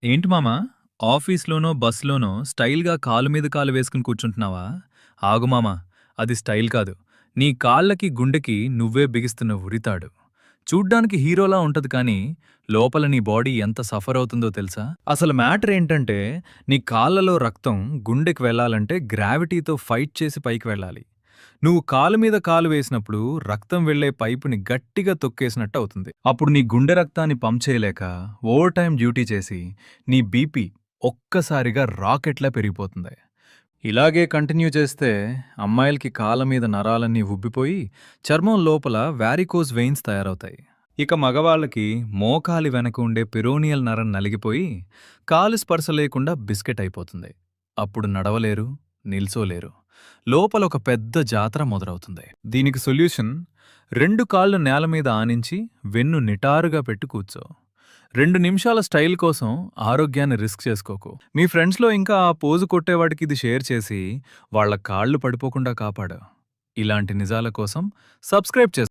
ఏంటి మామా? ఆఫీస్‌లోనో, బస్‌లోనో స్టైల్‌గా కాలు మీద కాలు వేసుకుని కూర్చుంటున్నావా? ఆగు మామా, అది స్టైల్ కాదు. నీ కాళ్ళకి, గుండెకి నువ్వే బిగిస్తున్న ఉరితాడు. చూడ్డానికి హీరోలా ఉంటది కానీ, లోపల నీ బాడీ ఎంత సఫర్ అవుతుందో తెలుసా? అసలు మ్యాటర్ ఏంటంటే, నీ కాళ్ళలో రక్తం గుండెకి వెళ్ళాలంటే గ్రావిటీతో ఫైట్ చేసి పైకి వెళ్ళాలి. నువ్వు కాలు మీద కాలు వేసినప్పుడు రక్తం వెళ్లే పైపుని గట్టిగా తొక్కేసినట్టు అవుతుంది. అప్పుడు నీ గుండె రక్తాన్ని పంప్ చేయలేక ఓవర్ టైం డ్యూటీ చేసి నీ బీపీ ఒక్కసారిగా రాకెట్లా పెరిగిపోతుంది. ఇలాగే కంటిన్యూ చేస్తే అమ్మాయిలకి కాళ్ళ మీద నరాలన్నీ ఉబ్బిపోయి చర్మం లోపల వారికోజ్ వెయిన్స్ తయారవుతాయి. ఇక మగవాళ్ళకి మోకాలి వెనక ఉండే పిరోనియల్ నరం నలిగిపోయి కాలు స్పర్శ లేకుండా బిస్కెట్ అయిపోతుంది. అప్పుడు నడవలేరు, నిల్చోలేరు. లోపల ఒక పెద్ద జాతర మొదలవుతుంది. దీనికి సొల్యూషన్, 2 కాళ్ళు నేల మీద ఆనించి వెన్ను నిటారుగా పెట్టి కూర్చో. 2 నిమిషాల స్టైల్ కోసం ఆరోగ్యాన్ని రిస్క్ చేసుకోకు. మీ ఫ్రెండ్స్లో ఇంకా ఆ పోజు కొట్టేవాడికి ఇది షేర్ చేసి వాళ్ళ కాళ్ళు పడిపోకుండా కాపాడు. ఇలాంటి నిజాల కోసం సబ్స్క్రైబ్ చేసుకో.